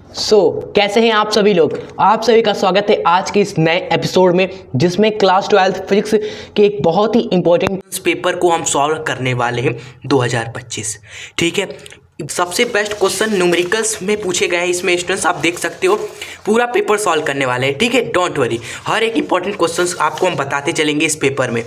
कैसे हैं आप सभी लोग। आप सभी का स्वागत है आज के इस नए एपिसोड में, जिसमें क्लास 12 फिजिक्स के एक बहुत ही इंपॉर्टेंट पेपर को हम सॉल्व करने वाले हैं 2025। ठीक है, सबसे बेस्ट क्वेश्चन न्यूमेरिकल्स में पूछे गए हैं इसमें। स्टूडेंट्स आप देख सकते हो, पूरा पेपर सॉल्व करने वाले हैं। ठीक है, डोंट वरी, हर एक इंपॉर्टेंट क्वेश्चंस आपको हम बताते चलेंगे इस पेपर में।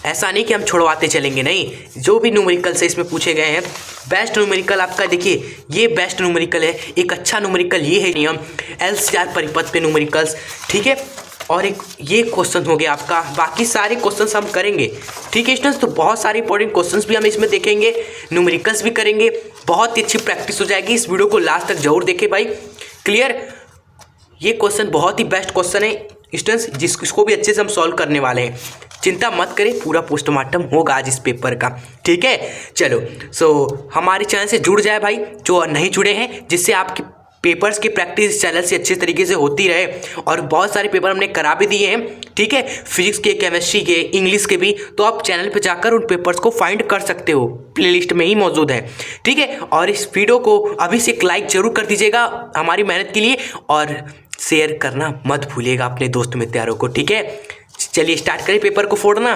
ऐसा नहीं कि हम छुड़वाते चलेंगे, नहीं, जो भी न्यूमेरिकल से इसमें पूछे गए हैं, बेस्ट न्यूमेरिकल आपका देखिए, ये बेस्ट न्यूमेरिकल है। एक अच्छा न्यूमेरिकल ये है नियम LCR परिपथ पे न्यूमेरिकल्स। ठीक है, और एक ये क्वेश्चन हो गया आपका, बाकी सारे क्वेश्चंस हम करेंगे। ठीक है स्टूडेंट्स, तो बहुत सारे इंपॉर्टेंट क्वेश्चंस भी हम इसमें देखेंगे, न्यूमेरिकल्स भी करेंगे, बहुत ही अच्छी प्रैक्टिस हो जाएगी। इस वीडियो को लास्ट तक जरूर देखें भाई। क्लियर, ये क्वेश्चन बहुत ही बेस्ट क्वेश्चन है स्टूडेंट्स, जिसको भी अच्छे से हम सॉल्व करने वाले हैं। चिंता मत करें, पूरा पोस्टमार्टम होगा आज इस पेपर का। ठीक है, चलो हमारे चैनल से जुड़ जाए भाई जो नहीं जुड़े हैं, जिससे आपकी पेपर्स की प्रैक्टिस चैनल से अच्छे तरीके से होती रहे। और बहुत सारे पेपर हमने करा भी दिए हैं। ठीक है, फिजिक्स के, केमिस्ट्री के, इंग्लिश के भी, तो आप चैनल पे जाकर उन पेपर्स को फाइंड कर सकते हो, प्लेलिस्ट में ही मौजूद है। ठीक है, और इस वीडियो को अभी से एक लाइक जरूर कर दीजिएगा हमारी मेहनत के लिए, और शेयर करना मत भूलिएगा अपने दोस्त मित्रों को। ठीक है, चलिए स्टार्ट करें पेपर को फोड़ना।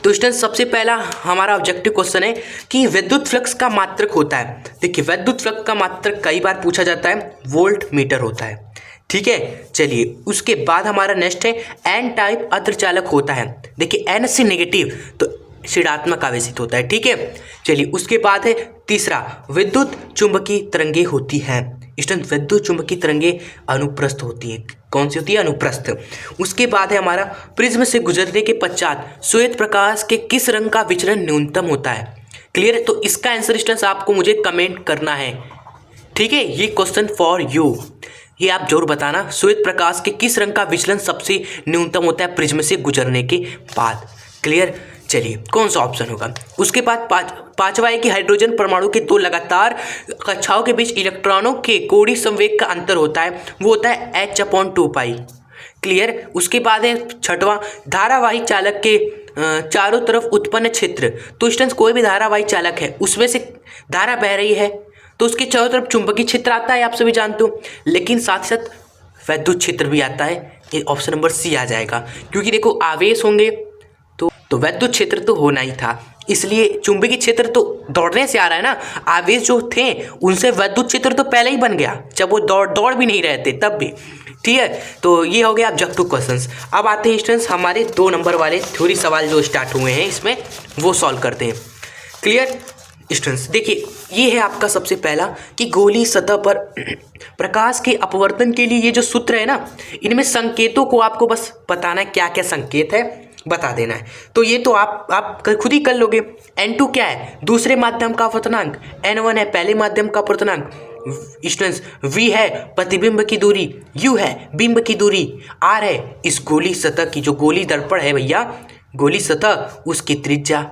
तो स्टूडेंट, सबसे पहला हमारा ऑब्जेक्टिव क्वेश्चन है कि विद्युत फ्लक्स का मात्रक होता है। देखिए, विद्युत फ्लक्स का मात्रक कई बार पूछा जाता है, वोल्ट मीटर होता है। ठीक है, चलिए उसके बाद हमारा नेक्स्ट है एन टाइप अर्धचालक होता है। देखिए, एन से नेगेटिव तो ऋणात्मक आवेशित होता है। ठीक है, चलिए उसके बाद है तीसरा, विद्युत चुंबकीय तरंगे होती हैं। स्टूडेंट, विद्युत चुंबकीय तरंगे अनुप्रस्थ होती है। कौन सी होती है? अनुप्रस्थ। उसके बाद है हमारा प्रिज्म से गुजरने के पश्चात श्वेत प्रकाश के किस रंग का विचलन न्यूनतम होता है। क्लियर है, तो इसका आंसर स्टूडेंट्स आपको मुझे कमेंट करना है। ठीक है, ये क्वेश्चन फॉर यू, ये आप जरूर बताना, श्वेत प्रकाश के किस रंग का विचलन सबसे न्यूनतम होता है प्रिज्म से गुजरने के बाद। क्लियर, चलिए कौन सा ऑप्शन होगा। उसके बाद पांचवा है कि हाइड्रोजन परमाणु के दो लगातार कक्षाओं के बीच इलेक्ट्रॉनों के कोणीय संवेग का अंतर होता है, वो होता है h/2π। क्लियर, उसके बाद है छठवां, धारावाही चालक के चारों तरफ उत्पन्न क्षेत्र। तो स्टूडेंट्स, कोई भी धारावाही चालक है, उसमें से धारा बह रही है तो उसके चारों तरफ चुंबकीय क्षेत्र आता है, आप सभी जानते हो, लेकिन साथ ही साथ विद्युत क्षेत्र भी आता है। ये ऑप्शन नंबर सी आ जाएगा, क्योंकि देखो आवेश होंगे तो विद्युत क्षेत्र तो होना ही था, इसलिए चुंबकीय क्षेत्र तो दौड़ने से आ रहा है ना। आवेश जो थे उनसे विद्युत क्षेत्र तो पहले ही बन गया, जब वो दौड़ भी नहीं रहे थे तब भी। ठीक है, तो ये हो गया ऑब्जेक्टिव क्वेश्चंस। अब आते हैं स्टूडेंट्स हमारे 2 नंबर वाले थ्योरी सवाल जो स्टार्ट हुए हैं इसमें, वो सॉल्व करते हैं। क्लियर स्टूडेंट्स, देखिए ये है आपका सबसे पहला कि गोलीय सतह पर प्रकाश के अपवर्तन के लिए ये जो सूत्र है ना, इनमें संकेतों को आपको बस बताना है, क्या क्या संकेत है बता देना है। तो ये तो आप खुद ही कर लोगे। N2 क्या है? दूसरे माध्यम का अपवर्तनांक। N1 है पहले माध्यम का अपवर्तनांक। स्टूडेंट्स, V है प्रतिबिंब की दूरी, U है बिंब की दूरी, R है इस गोली सतह की, जो गोली दर्पण है भैया, गोली सतह, उसकी त्रिज्या।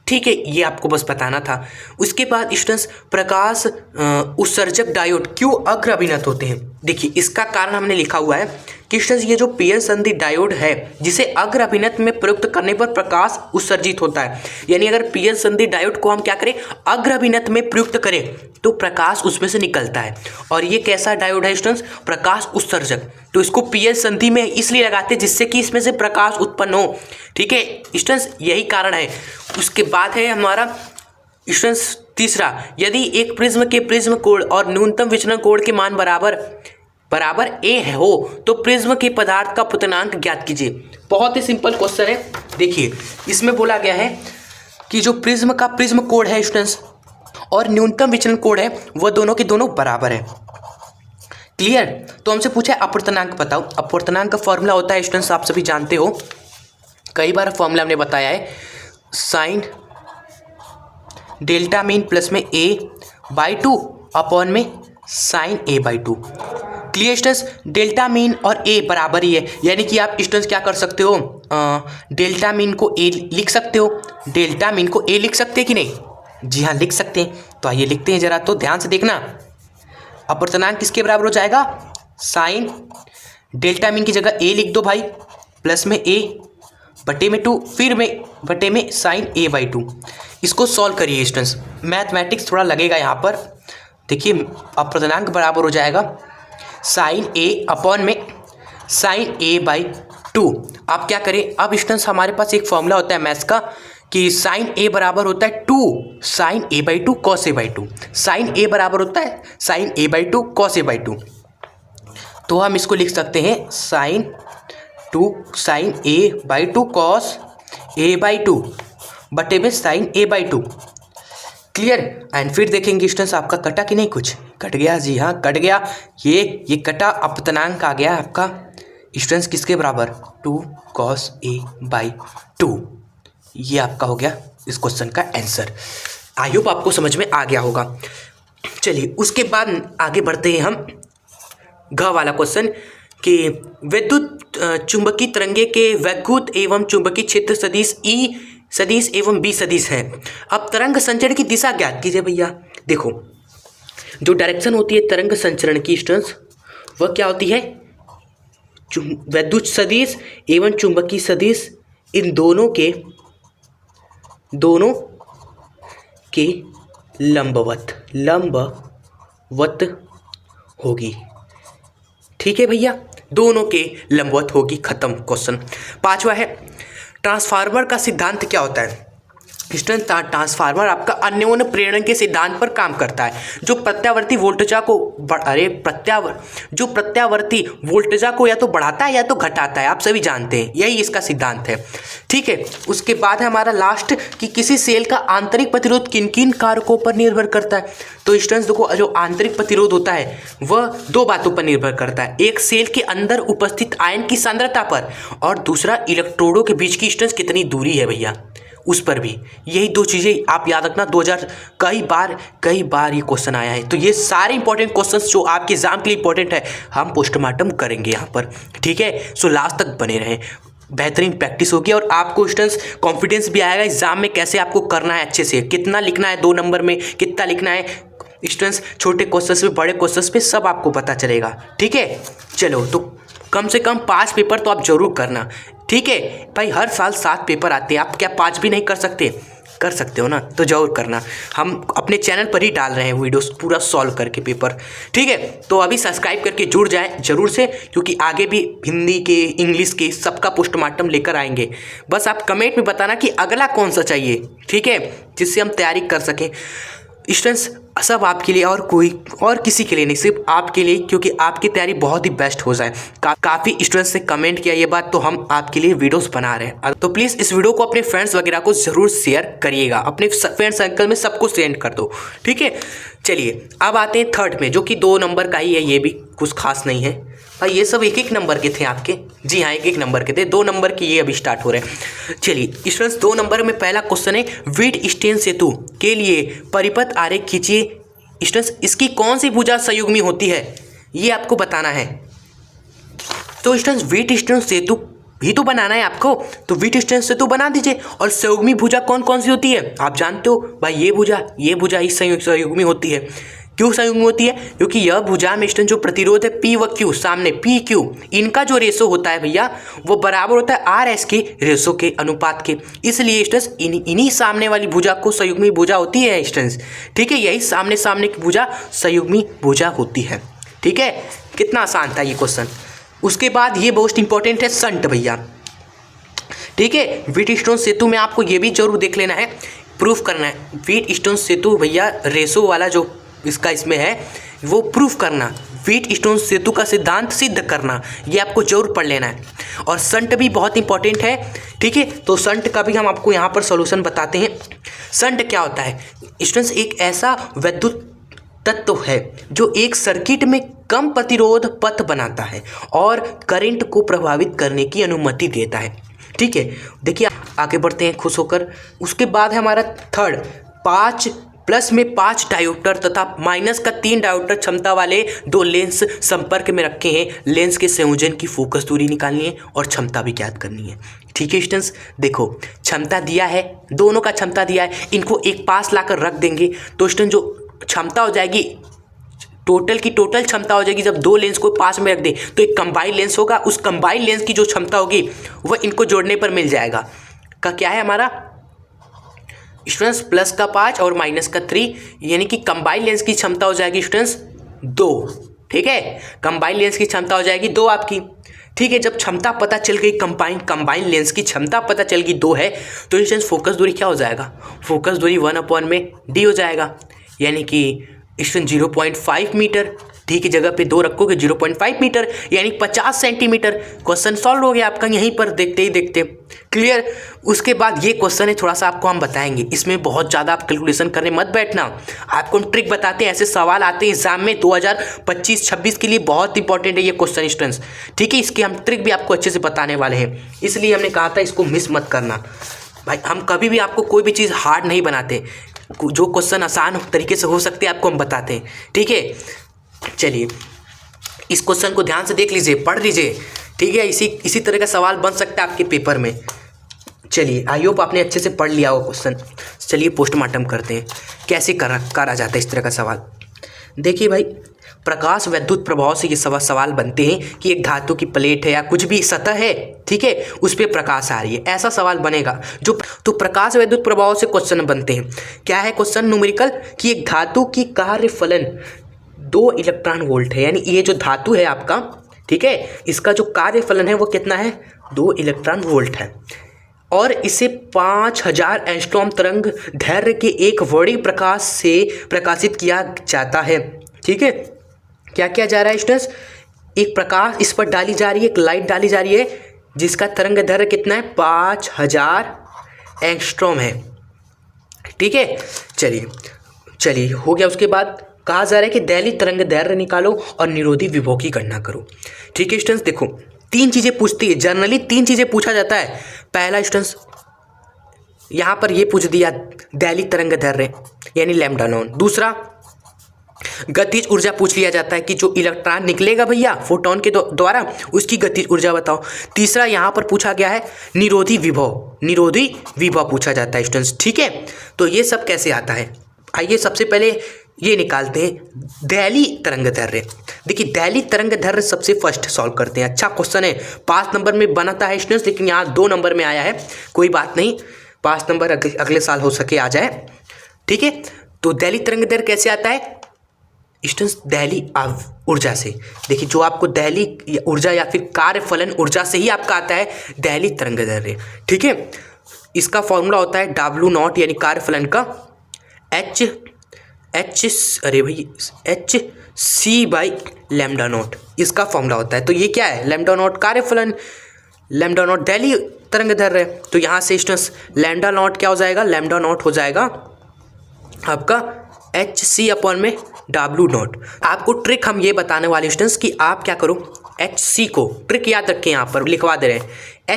ठीक है, ये आपको बस बताना था। उसके बाद स्टूडेंट्स, प्रकाश उत्सर्जक डायोड क्यों अग्र अभिनत होते हैं। देखिए, इसका कारण हमने लिखा हुआ है कि स्टूडेंट्स, ये जो पीएन संधि डायोड है, जिसे अग्र अभिनत में प्रयुक्त करने पर प्रकाश उत्सर्जित होता है। यानी अगर पीएन संधि डायोड को हम क्या करें, अग्र अभिनत में प्रयुक्त करें तो प्रकाश उसमें से निकलता है। और ये कैसा डायोड है स्टूडेंट्स? प्रकाश उत्सर्जक। तो इसको पीएन संधि में इसलिए लगाते हैं जिससे कि इसमें से प्रकाश उत्पन्न हो। ठीक है स्टूडेंट्स, यही कारण है। उसके बाद है हमारा स्टूडेंट्स तीसरा, यदि एक प्रिज्म के प्रिज्म कोण और न्यूनतम विचलन कोण के मान बराबर a हो तो प्रिज्म के पदार्थ का अपवर्तनांक ज्ञात कीजिए। बहुत ही सिंपल क्वेश्चन है। देखिए, इसमें बोला गया है कि जो प्रिज्म का प्रिज्म कोण है स्टूडेंट्स और न्यूनतम विचलन कोण है, वह दोनों के दोनों बराबर है। क्लियर, तो हमसे पूछा है अपवर्तनांक बताओ। अपवर्तनांक का फॉर्मूला होता है स्टूडेंट्स, आप सभी जानते हो, कई बार फॉर्मूला हमने बताया है, साइन डेल्टा मीन प्लस में a/2 अपॉन में sine a/2। Clear students, delta mean और a बराबर ही है, यानी कि आप स्टूडेंट्स क्या कर सकते हो, डेल्टा मीन को a लिख सकते हो। डेल्टा मीन को a लिख सकते हैं कि नहीं? जी हाँ, लिख सकते हैं। तो आइए लिखते हैं, जरा तो ध्यान से देखना। अपवर्तनांक किसके बराबर हो जाएगा? साइन डेल्टा मीन की जगह a लिख दो भाई, प्लस में a बटे में 2, फिर में बटे में साइन a/2। इसको सॉल्व करिए स्टूडेंट्स, मैथमेटिक्स थोड़ा लगेगा यहाँ पर, देखिए अपूर्णांक बराबर हो जाएगा साइन ए अपॉन में साइन ए बाई 2। आप क्या करें, अब स्टूडेंट्स हमारे पास एक फॉर्मूला होता है मैथ्स का कि साइन ए बराबर होता है 2 sine A by 2 cos A by 2। Sine A बराबर होता है sine A by 2 cos A by 2। तो हम इसको लिख सकते हैं sine A by 2 cos A by 2 बटे में sine A by 2। Clear. And फिर देखेंगे स्टूडेंट्स आपका कटा कि नहीं, कुछ कट गया, जी हाँ कट गया। ये कटा अपतनांक आ गया आपका स्टूडेंट्स किसके बराबर 2 कॉस ए बाई 2। ये आपका हो गया इस क्वेश्चन का आंसर। आई होप आपको समझ में आ गया होगा। चलिए उसके बाद आगे बढ़ते हैं हम घ वाला क्वेश्चन कि विद्युत चुंबकीय तरंगे के वैद्युत एवं चुंबकीय क्षेत्र सदिश ई सदिश एवं बी सदिश है। अब तरंग संचरण की दिशा ज्ञात कीजिए भैया। देखो जो डायरेक्शन होती है तरंग संचरण की स्टूडेंट्स वह क्या होती है, वैद्युत सदिश एवं चुंबकीय सदिश इन दोनों के लंबवत होगी। ठीक है भैया, दोनों के लंबवत होगी, खत्म क्वेश्चन। पांचवा है ट्रांसफार्मर का सिद्धांत क्या होता है। स्टूडेंट ट्रांसफार्मर आपका अन्योन्य प्रेरण के सिद्धांत पर काम करता है। जो प्रत्यावर्ती वोल्टेजा को या तो बढ़ाता है या तो घटाता है, आप सभी जानते हैं, यही इसका सिद्धांत है। ठीक है, उसके बाद है हमारा लास्ट कि किसी सेल का आंतरिक प्रतिरोध किन किन कारकों पर निर्भर करता है। तो स्टूडेंट्स देखो जो आंतरिक प्रतिरोध होता है वह दो बातों पर निर्भर करता है, एक सेल के अंदर उपस्थित आयन की सांद्रता पर और दूसरा इलेक्ट्रोडों के बीच की स्टूडेंट्स कितनी दूरी है भैया, उस पर भी। यही दो चीज़ें आप याद रखना, 2000 कई बार ये क्वेश्चन आया है। तो ये सारे इंपॉर्टेंट क्वेश्चंस जो आपके एग्जाम के लिए इंपॉर्टेंट है हम पोस्टमार्टम करेंगे यहाँ पर। ठीक है, सो लास्ट तक बने रहें, बेहतरीन प्रैक्टिस होगी और आपको स्टूडेंट्स कॉन्फिडेंस भी आएगा एग्जाम में कैसे आपको करना है, अच्छे से कितना लिखना है 2 नंबर में, कितना लिखना है स्टूडेंट्स, छोटे क्वेश्चंस पे बड़े क्वेश्चंस पे सब आपको पता चलेगा। ठीक है, चलो तो कम से कम 5 पेपर तो आप जरूर करना। ठीक है भाई, हर साल 7 पेपर आते हैं, आप क्या 5 भी नहीं कर सकते? कर सकते हो ना, तो जरूर करना। हम अपने चैनल पर ही डाल रहे हैं वीडियोस पूरा सॉल्व करके पेपर। ठीक है, तो अभी सब्सक्राइब करके जुड़ जाएं जरूर से, क्योंकि आगे भी हिंदी के इंग्लिश के सबका पोस्टमार्टम लेकर आएंगे। बस आप कमेंट में बताना कि अगला कौन सा चाहिए, ठीक है, जिससे हम तैयारी कर सकें। स्टूडेंट्स सब आपके लिए और किसी के लिए नहीं, सिर्फ आपके लिए, क्योंकि आपकी तैयारी बहुत ही बेस्ट हो जाए। काफ़ी स्टूडेंट्स ने कमेंट किया ये बात, तो हम आपके लिए वीडियोस बना रहे हैं। तो प्लीज़ इस वीडियो को अपने फ्रेंड्स वगैरह को ज़रूर शेयर करिएगा, अपने फ्रेंड सर्कल में सबको सेंड कर दो। ठीक है, चलिए अब आते हैं थर्ड में, जो कि 2 नंबर का ही है, ये भी कुछ खास नहीं है भाई, ये सब 1-1 नंबर के थे आपके। जी हाँ, 1-1 नंबर के थे, 2 नंबर की ये अभी स्टार्ट हो रहे हैं। चलिए स्टूडेंट्स 2 नंबर में पहला क्वेश्चन है व्हीटस्टीन सेतु के लिए परिपथ आरेख खींचिए। स्टूडेंट्स इसकी कौन सी भुजा संयुग्मी होती है, ये आपको बताना है। तो स्टूडेंट्स व्हीटस्टीन सेतु भी तो बनाना है आपको, तो व्हीटस्टीन सेतु बना दीजिए। और संयुग्मी भुजा कौन कौन सी होती है आप जानते हो भाई, ये भुजा ही संयुग्मी होती है। क्यों संयुग्मी होती है? क्योंकि यह भुजा में स्टूडेंट जो प्रतिरोध है P व Q, सामने P Q, इनका जो रेशो होता है भैया वो बराबर होता है RS के रेशो के अनुपात के। इसलिए स्टूडेंट्स इन्हीं सामने वाली भुजा को संयुग्मी भुजा होती है स्टूडेंट्स। ठीक है, यही सामने की भुजा संयुग्मी भुजा होती है। ठीक है, कितना आसान था ये क्वेश्चन। उसके बाद ये मोस्ट इंपॉर्टेंट है संट भैया। ठीक है, व्हीटस्टीन सेतु में आपको ये भी जरूर देख लेना है, प्रूफ करना है। व्हीटस्टीन सेतु भैया रेशो वाला जो इसका इसमें है वो प्रूफ करना, व्हीटस्टीन सेतु का सिद्धांत सिद्ध करना, ये आपको जरूर पढ़ लेना है। और संट भी बहुत इंपॉर्टेंट है। ठीक है, तो संट का भी हम आपको यहाँ पर सॉल्यूशन बताते हैं। संट क्या होता है स्टूडेंट्स? एक ऐसा विद्युत तत्व है जो एक सर्किट में कम प्रतिरोध पथ बनाता है और करंट को प्रभावित करने की अनुमति देता है। ठीक है, देखिए आगे बढ़ते हैं खुश होकर। उसके बाद है हमारा थर्ड, 5 प्लस में 5 डायोप्टर तथा माइनस का 3 डायोप्टर क्षमता वाले 2 लेंस संपर्क में रखे हैं। लेंस के संयोजन की फोकस दूरी निकालनी है और क्षमता भी ज्ञात करनी है। ठीक है स्टूडेंट्स, देखो क्षमता दिया है, दोनों का क्षमता दिया है, इनको एक पास लाकर रख देंगे तो स्टूडेंट जो क्षमता हो जाएगी टोटल की टोटल क्षमता हो जाएगी। जब 2 लेंस को पास में रख दें तो एक कंबाइंड लेंस होगा, उस कंबाइंड लेंस की जो क्षमता होगी वह इनको जोड़ने पर मिल जाएगा। का क्या है हमारा स्टूडेंट्स प्लस का 5 और माइनस का 3, यानी कि कंबाइंड लेंस की क्षमता हो जाएगी स्टूडेंट्स 2। ठीक है, कंबाइंड लेंस की क्षमता हो जाएगी 2 आपकी। ठीक है, जब क्षमता पता चल गई, कंबाइंड लेंस की क्षमता पता चल गई 2 है, तो स्टूडेंट्स फोकस दूरी क्या हो जाएगा? फोकस दूरी 1/d हो जाएगा, यानी कि स्टूडेंट 0.5 मीटर। ठीक है, जगह पे 2 रखोगे 0.5 मीटर यानी 50 सेंटीमीटर। क्वेश्चन सॉल्व हो गया आपका यहीं पर देखते ही देखते। क्लियर? उसके बाद ये क्वेश्चन है, थोड़ा सा आपको हम बताएंगे, इसमें बहुत ज़्यादा आप कैलकुलेशन करने मत बैठना। आपको हम ट्रिक बताते हैं, ऐसे सवाल आते हैं एग्जाम में 2025-26 के लिए, बहुत इंपॉर्टेंट है ये क्वेश्चन स्टूडेंट्स। ठीक है, इसके हम ट्रिक भी आपको अच्छे से बताने वाले हैं, इसलिए हमने कहा था इसको मिस मत करना। भाई हम कभी भी आपको कोई भी चीज़ हार्ड नहीं बनाते, जो क्वेश्चन आसान तरीके से हो सकते हैं आपको हम बताते हैं। ठीक है, चलिए इस क्वेश्चन को ध्यान से देख लीजिए, पढ़ लीजिए। ठीक है, इसी तरह का सवाल बन सकता है आपके पेपर में। चलिए, आई होप आपने अच्छे से पढ़ लिया हो क्वेश्चन। चलिए पोस्टमार्टम करते हैं, कैसे करा जाता है इस तरह का सवाल। देखिए भाई, प्रकाश विद्युत प्रभाव से ये सवाल बनते हैं कि एक धातु की प्लेट है या कुछ भी सतह है, ठीक है, उस पर प्रकाश आ रही है, ऐसा सवाल बनेगा। तो प्रकाश विद्युत प्रभाव से क्वेश्चन बनते हैं। क्या है क्वेश्चन? न्यूमेरिकल कि एक धातु की कार्यफलन 2 इलेक्ट्रॉन वोल्ट है, यानी ये जो धातु है आपका, ठीक है, इसका जो कार्यफलन है वो कितना है? 2 इलेक्ट्रॉन वोल्ट है, और इसे 5000 एंगस्ट्रॉम तरंग दैर्घ्य के एक बड़ी प्रकाश से प्रकाशित किया जाता है। ठीक है, क्या किया जा रहा है स्टूडेंट्स? एक प्रकाश इस पर डाली जा रही है, एक लाइट डाली जा रही है, जिसका तरंग दैर्घ्य कितना है? 5000 एंगस्ट्रॉम है। ठीक है, चलिए हो गया। उसके बाद कहा जा रहा है कि दैनिक तरंग दैर्घ्य निकालो और निरोधी विभव की गणना करो। ठीक है स्टूडेंट्स, देखो 3 चीज़ें पूछती है जनरली, 3 चीज़ें पूछा जाता है। पहला स्टूडेंट्स यहाँ पर ये पूछ दिया दैनिक तरंग दैर्घ्य यानी लैम्डा नॉट। दूसरा गतिज ऊर्जा पूछ लिया जाता है कि जो इलेक्ट्रॉन निकलेगा भैया फोटोन के द्वारा, उसकी गतिज ऊर्जा बताओ। तीसरा यहाँ पर पूछा गया है निरोधी विभव पूछा जाता है स्टूडेंट्स। ठीक है, तो ये सब कैसे आता है, आइए सबसे पहले ये निकालते हैं दैली तरंग दैर्घ्य। देखिए दैली तरंग दैर्घ्य सबसे फर्स्ट सॉल्व करते हैं। अच्छा क्वेश्चन है, 5 नंबर में बनाता है स्टूडेंट्स, लेकिन यहाँ 2 नंबर में आया है, कोई बात नहीं, 5 नंबर अगले साल हो सके आ जाए। ठीक है, तो दैली तरंग दैर्घ्य कैसे आता है स्टूडेंट्स? दैली ऊर्जा से। देखिए जो आपको दैली ऊर्जा या फिर कार्यफलन ऊर्जा से ही आपका आता है दैली तरंग दैर्घ्य। ठीक है, इसका फॉर्मूला होता है W0 यानी कार्यफलन का HC बाई लैम्डा नॉट, इसका फॉर्मूला होता है। तो ये क्या है? लैम्डा नॉट कार्यफलन, लैम्डा नॉट दैली तरंग दैर्घ्य। तो यहाँ से स्टूडेंट्स लैम्डा नॉट क्या हो जाएगा? लैम्डा नॉट हो जाएगा आपका HC/W0। आपको ट्रिक हम ये बताने वाले स्टूडेंट्स कि आप क्या करो, HC को ट्रिक याद रखें, यहाँ पर लिखवा दे रहे हैं।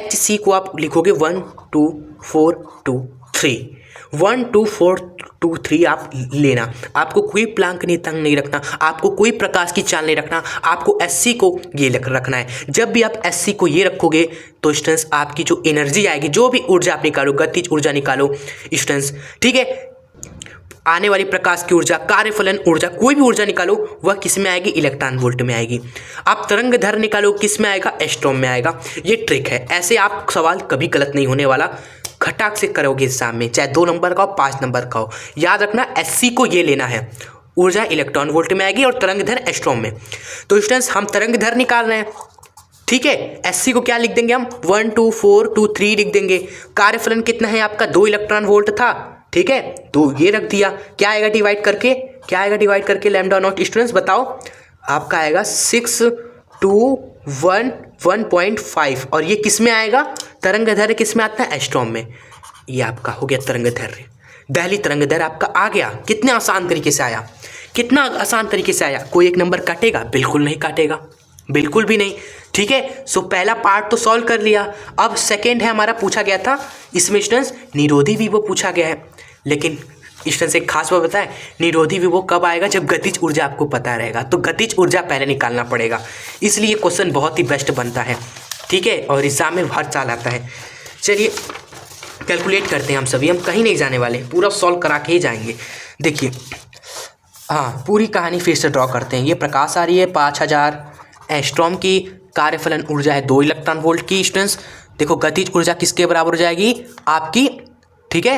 HC को आप लिखोगे 1 2 4 2 3, 1 2 4 2 3 आप लेना। आपको कोई प्लांक नहीं तंग नहीं रखना, आपको कोई प्रकाश की चाल नहीं रखना, आपको SC को ये रखना है। जब भी आप SC को ये रखोगे तो स्टूडेंट्स आपकी जो एनर्जी आएगी, जो भी ऊर्जा आप निकालो, गतिज ऊर्जा निकालो स्टूडेंट्स, ठीक है, आने वाली प्रकाश की ऊर्जा, कार्यफलन ऊर्जा, कोई भी ऊर्जा निकालो, वह किस में आएगी? इलेक्ट्रॉन वोल्ट में आएगी। आप तरंग दैर्घ्य निकालो, किस में आएगा? एस्ट्रॉम में आएगा। ये ट्रिक है, ऐसे आप सवाल कभी गलत नहीं होने वाला, खटाक से करोगे एग्जाम में, चाहे 2 नंबर का हो 5 नंबर का हो। याद रखना SC को ये लेना है, ऊर्जा इलेक्ट्रॉन वोल्ट में आएगी और तरंग दैर्घ्य एस्ट्रॉम में। तो स्टूडेंट्स हम तरंग दैर्घ्य निकाल रहे हैं, ठीक है, SC को क्या लिख देंगे हम? 1 2 4 2 3 लिख देंगे। कार्यफलन कितना है आपका? 2 इलेक्ट्रॉन वोल्ट था, ठीक है, तो ये रख दिया। क्या आएगा डिवाइड करके? क्या आएगा डिवाइड करके? लैम्डा नॉट स्टूडेंट्स बताओ, आपका आएगा 6 2 1 1.5, और ये किस में आएगा? तरंग दैर्घ्य किस में आता है? एस्ट्रॉम में। ये आपका हो गया तरंग दैर्घ्य, दैली तरंग दैर्घ्य आपका आ गया। कितने आसान तरीके से आया, कितना आसान तरीके से आया। कोई एक नंबर काटेगा? बिल्कुल नहीं काटेगा, बिल्कुल भी नहीं। ठीक है, सो पहला पार्ट तो सॉल्व कर लिया। अब सेकेंड है हमारा, पूछा गया था इसमें स्टूडेंट्स निरोधी विभव पूछा गया है, लेकिन स्टूडेंट्स एक खास बात बताएं, निरोधी विभव कब आएगा? जब गतिज ऊर्जा आपको पता रहेगा। तो गतिज ऊर्जा पहले निकालना पड़ेगा, इसलिए क्वेश्चन बहुत ही बेस्ट बनता है। ठीक है, और एग्जाम में हर साल आता है। चलिए कैलकुलेट करते हैं हम सभी, हम कहीं नहीं जाने वाले, पूरा सॉल्व करा के ही जाएंगे। देखिए हाँ, पूरी कहानी फिर से ड्रॉ करते हैं। ये प्रकाश आ रही है 5000 एस्ट्रॉम की, कार्यफलन ऊर्जा है 2 इलेक्ट्रॉन वोल्ट की। स्टूडेंट्स देखो गतिज ऊर्जा किसके बराबर हो जाएगी आपकी? ठीक है,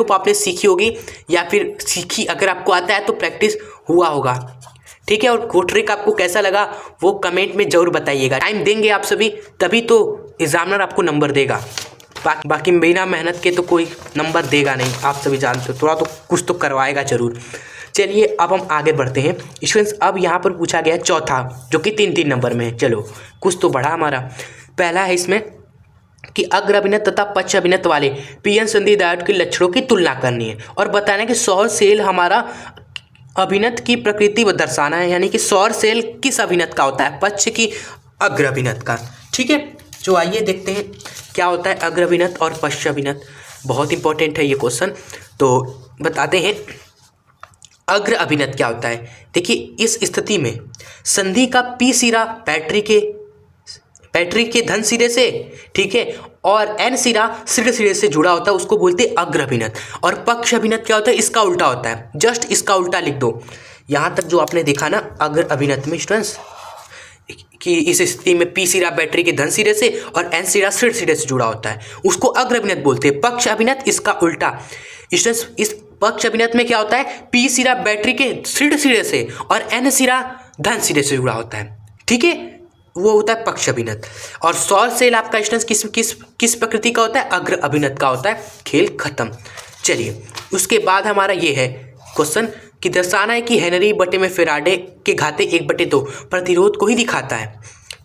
होप आपने सीखी होगी, या फिर सीखी अगर आपको आता है तो प्रैक्टिस हुआ होगा, ठीक है। और वो ट्रिक आपको कैसा लगा वो कमेंट में ज़रूर बताइएगा। टाइम देंगे आप सभी, तभी तो एग्जामिनर आपको नंबर देगा, बाकी बिना मेहनत के तो कोई नंबर देगा नहीं, आप सभी जानते हो। थोड़ा तो कुछ तो करवाएगा ज़रूर। चलिए अब हम आगे बढ़ते हैं स्टूडेंट्स। अब यहाँ पर पूछा गया है चौथा, जो कि 3-3 नंबर में है। चलो कुछ तो बढ़ा हमारा। पहला है इसमें कि अग्र अभिनत तथा पश्च अभिनत वाले पीएन संधि डायोड के लक्षणों की तुलना करनी है और बताना है कि सौर सेल हमारा अभिनत की प्रकृति व दर्शाना है, यानी कि सौर सेल किस अभिनत का होता है, पश्च की अग्र अभिनत का, ठीक है। जो आइए देखते हैं क्या होता है अग्र अभिनत और पश्च अभिनत। बहुत इंपॉर्टेंट है ये क्वेश्चन, तो बताते हैं अग्र अभिनत क्या होता है। देखिए इस स्थिति में संधि का पी सिरा बैटरी के धन सिरे से, ठीक है, और एन सिरा ऋण सिरे से जुड़ा होता है, उसको बोलते हैं अग्र अभिनत। और पक्ष अभिनत क्या होता है, इसका उल्टा होता है। जस्ट इसका उल्टा लिख दो। यहाँ तक जो आपने देखा ना अग्र अभिनत में स्टूडेंट्स, कि इस स्थिति में पी सिरा बैटरी के धन सिरे से और एन सिरा ऋण सिरे से जुड़ा होता है, उसको अग्र अभिनत बोलते हैं। पक्ष अभिनत इसका उल्टा। स्टूडेंट्स इस पक्ष अभिनत में क्या होता है, पी सिरा बैटरी के ऋण सिरे से और एन सिरा धन सिरे से जुड़ा होता है, ठीक है, वो होता है पक्ष अभिनत। और सौर सेल आपका स्टूडेंट्स किस किस किस प्रकृति का होता है, अग्र अभिनत का होता है। खेल खत्म। चलिए उसके बाद हमारा ये है क्वेश्चन कि दर्शाना है कि हेनरी बटे में फेराडे के घाते 1/2 प्रतिरोध को ही दिखाता है।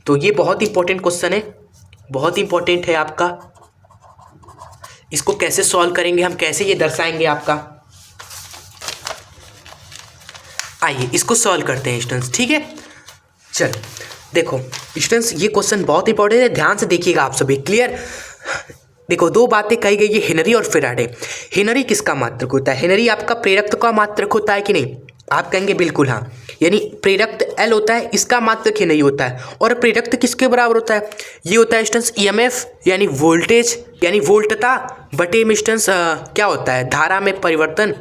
तो ये बहुत इंपॉर्टेंट क्वेश्चन है, बहुत इंपॉर्टेंट है आपका। इसको कैसे सॉल्व करेंगे हम, कैसे ये दर्शाएंगे आपका, आइए इसको सॉल्व करते हैं स्टूडेंट्स, ठीक है। चल देखो स्टूडेंट्स ये क्वेश्चन बहुत इंपॉर्टेंट है, ध्यान से देखिएगा आप सभी। क्लियर। देखो दो बातें कही गई है, हेनरी और फेराडे। हेनरी किसका मात्रक होता है, हेनरी आपका प्रेरकत्व का मात्रक होता है कि नहीं, आप कहेंगे बिल्कुल हाँ, यानी प्रेरकत्व L होता है, इसका मात्रक हेनरी होता है। और प्रेरकत्व किसके बराबर होता है, ये होता है स्टूडेंट्स EMF यानी वोल्टेज, यानी वोल्टता बटे में स्टूडेंट्स क्या होता है, धारा में परिवर्तन